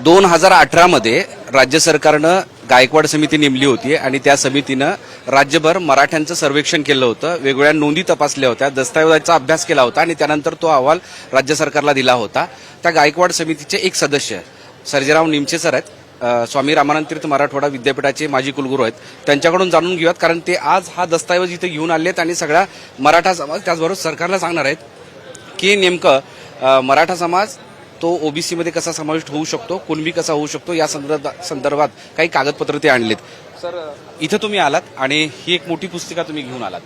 2018 मध्ये राज्य सरकारनं गायकवाड समिती नेमली होती आणि त्या समितीनं राज्यभर मराठ्यांचं सर्वेक्षण केलं होतं, वेगवेगळ्या नोंदी तपासल्या होत्या, दस्तऐवजाचा अभ्यास केला होता आणि त्यानंतर तो अहवाल राज्य सरकारला दिला होता. त्या गायकवाड समितीचे एक सदस्य सर्जेराव निमचे सर आहेत, स्वामी रामानंद तीर्थ मराठवाडा विद्यापीठाचे माजी कुलगुरू आहेत. त्यांच्याकडून जाणून घेऊयात, कारण ते आज हा दस्तऐवज इथे घेऊन आलेत आणि सगळा मराठा समाज त्याचबरोबर सरकारला सांगणार आहेत की नेमकं मराठा समाज तो ओबीसी मध्ये कसा समाविष्ट होऊ शकतो, कुणबी कसा होऊ शकतो, या संदर्भात काही कागदपत्र ते आणलेत. सर, इथं तुम्ही आलात आणि ही एक मोठी पुस्तिका तुम्ही घेऊन आलात.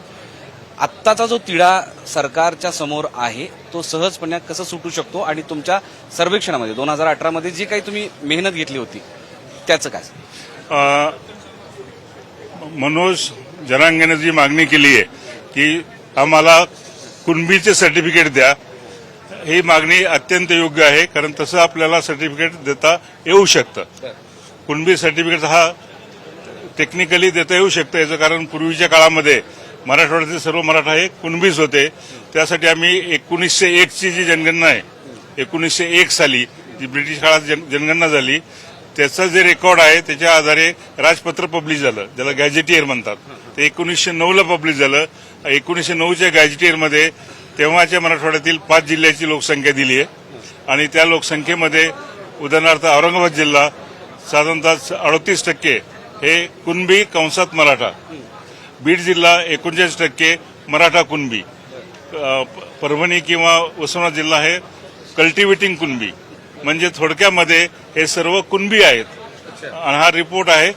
आत्ताचा जो तिढा सरकारच्या समोर आहे तो सहजपणे कसं सुटू शकतो आणि तुमच्या सर्वेक्षणामध्ये 2018 मध्ये जी काही तुम्ही मेहनत घेतली होती त्याचं काय? मनोज जरांगेने जी मागणी केली आहे की आम्हाला कुणबीचे सर्टिफिकेट द्या, ही मागणी अत्यंत योग्य आहे. कारण तसं आपल्याला सर्टिफिकेट देता येऊ शकतं. कुणबी सर्टिफिकेट हा टेक्निकली देता येऊ शकतं. याचं कारण पूर्वीच्या काळामध्ये मराठवाड्यातील सर्व मराठा हे कुणबीच होते. त्यासाठी आम्ही 1901 ची जी जनगणना आहे, 1901 साली जी ब्रिटिश काळात जनगणना झाली, त्याचं जे रेकॉर्ड आहे त्याच्या आधारे राजपत्र पब्लिश झालं, ज्याला गॅझेटियर म्हणतात. ते 1909ला पब्लिश झालं. 1909च्या गॅझेटियरमध्ये तेव्हाच्या मराठवाड्यातील 5 जिल्ह्याची लोकसंख्या दिली आहे आणि त्या लोकसंख्येमध्ये उदाहरणार्थ औरंगाबाद जिल्हा साधारणतः 38% हे कुणबी कंसात मराठा, बीड जिल्हा 39% मराठा कुणबी, परभणी किंवा उस्मानाबाद जिल्हा हे कल्टिवेटिंग कुणबी. म्हणजे थोडक्यामध्ये हे सर्व कुणबी आहेत. आणि हा रिपोर्ट आहे,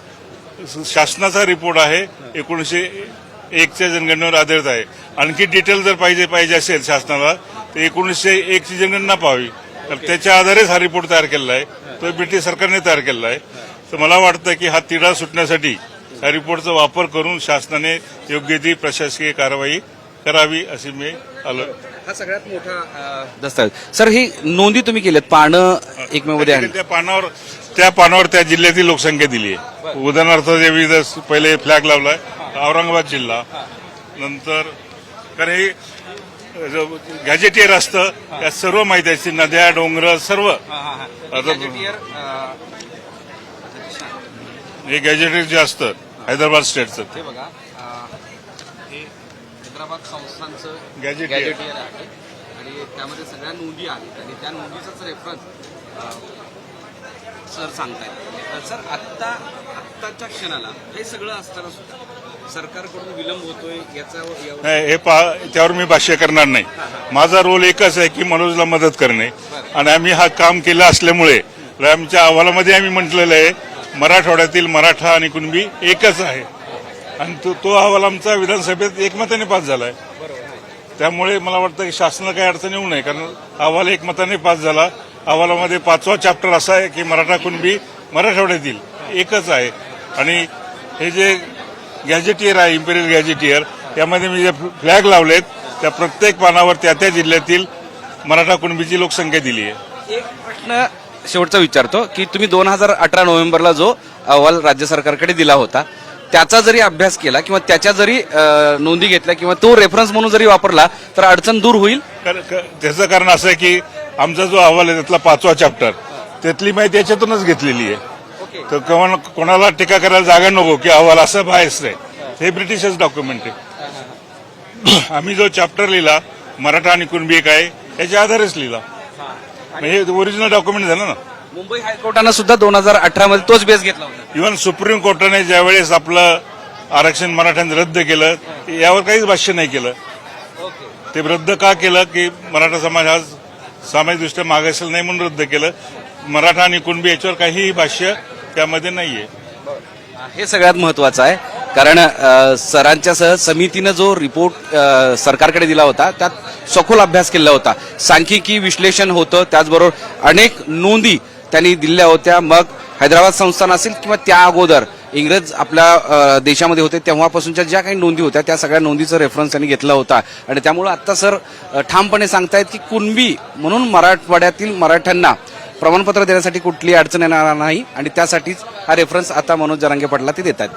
शासनाचा रिपोर्ट आहे, 1901च्या जनगणनेवर आधारित आहे. आणखी डिटेल जर पाहिजे असेल शासनाला तर 1901 ची जनगणना पाहावी. तर त्याच्या आधारेच हा रिपोर्ट तयार केलेला आहे, तो ब्रिटिश सरकारने तयार केलेला आहे. तर मला वाटतं की हा तिढा सुटण्यासाठी या रिपोर्टचा वापर करून शासनाने योग्य ती प्रशासकीय कारवाई करावी अशी मी आलो. हा सगळ्यात मोठा दस्तऐवज. सर, ही नोंदी तुम्ही केल्यात, पानं एकमेमध्ये आहे, त्या पानावर त्या जिल्ह्यातील लोकसंख्या दिली आहे. उदाहरणार्थ विविध पहिले फ्लॅग लावलाय औरंगाबाद जिल्हा, नंतर कारण हे गॅझेटियर असतं, त्यात सर्व माहिती असते, नद्या डोंगर सर्व. हे गॅझेटियर जे असतं हैदराबाद स्टेटचं, हे बघा, हे हैदराबाद संस्थांचं गॅझेटियर आहे आणि त्यामध्ये सगळ्या नोंदी आहेत आणि त्या नोंदीचाच रेफरन्स सर सांगतायत. सर, आत्ताच्या क्षणाला हे सगळं असताना सुद्धा सरकारकडून विलंब होतोय याचा त्यावर मी भाष्य करणार नाही. माझा रोल एकच आहे की मनोजला मदत करणे आणि आम्ही हा काम केलं असल्यामुळे आमच्या अहवालामध्ये आम्ही म्हटलेलं आहे मराठवाड्यातील मराठा आणि कुणबी एकच आहे आणि तो अहवाल आमचा विधानसभेत एकमताने पास झालाय. त्यामुळे मला वाटतं की शासनाला काही अडचण येऊ नये, कारण अहवाल एकमताने पास झाला. अहवालामध्ये 5वा चॅप्टर असा आहे की मराठा कुणबी मराठवाड्यातील एकच आहे. आणि हे जे गॅझेटियर आहे, इम्पेरियल गॅझेटियर, यामध्ये मी जे फ्लॅग लावलेत त्या प्रत्येक पानावर त्या जिल्ह्यातील मराठा कुणबीची लोकसंख्या दिली आहे. एक प्रश्न शेवटचा विचारतो की तुम्ही 2018 नोव्हेंबरला जो अहवाल राज्य सरकारकडे दिला होता त्याचा जरी अभ्यास केला किंवा त्याच्या जरी नोंदी घेतल्या किंवा तो रेफरन्स म्हणून जरी वापरला तर अडचण दूर होईल? त्याचं कारण असं आहे की आमचा जो अहवाल आहे त्यातला 5वा चॅप्टर, त्यातली माहिती याच्यातूनच घेतलेली आहे. तर कोणाला टीका करायला जागा नको की अहवाल असं बाहेरच आहे. हे ब्रिटिशच डॉक्युमेंट आहे. आम्ही जो चॅप्टर लिहिला मराठा आणि कुणबी एक आहे याच्या आधारेच लिहिला, म्हणजे ओरिजिनल डॉक्युमेंट झालं ना. मुंबई हायकोर्टानं सुद्धा 2018 मध्ये तोच बेस घेतला होता. इव्हन सुप्रीम कोर्टाने ज्यावेळेस आपलं आरक्षण मराठ्यांचं रद्द केलं यावर काहीच भाष्य नाही केलं. ते रद्द का केलं की मराठा समाज हा सामाजिकदृष्ट्या मागासलेला नाही म्हणून रद्द केलं. मराठा आणि कुणबी याच्यावर काहीही भाष्य त्यामध्ये नाहीये. हे सगळ्यात महत्वाचं आहे, कारण सरांच्या सह समितीनं जो रिपोर्ट सरकारकडे दिला होता त्यात सखोल अभ्यास केला होता, सांख्यिकी विश्लेषण होतं, त्याचबरोबर अनेक नोंदी त्यांनी दिल्या होत्या. मग हैदराबाद संस्थान असेल किंवा त्या अगोदर इंग्रज आपल्या देशामध्ये होते तेव्हापासूनच्या ज्या काही नोंदी होत्या त्या सगळ्या नोंदीचा रेफरन्स त्यांनी घेतला होता. आणि त्यामुळे आता सर ठामपणे सांगतायत की कुणबी म्हणून मराठवाड्यातील मराठ्यांना प्रमाणपत्र देण्यासाठी कुठली अडचण येणार नाही आणि त्यासाठीच हा रेफरन्स आता मनोज जरांगे पाटला ते देतात.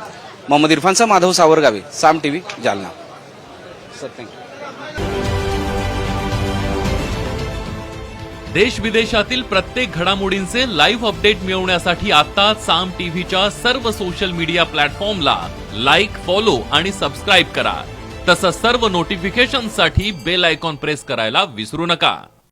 मोहम्मद इरफानचा Madhav Sawargave, Saam TV, Jalna. Sir, thank you. देश विदेशातील प्रत्येक घडामोडींचे लाईव्ह अपडेट मिळवण्यासाठी आता साम टीव्हीच्या सर्व सोशल मीडिया प्लॅटफॉर्मला लाईक, फॉलो आणि सबस्क्राईब करा. तसंच सर्व नोटिफिकेशनसाठी बेल आयकॉन प्रेस करायला विसरू नका.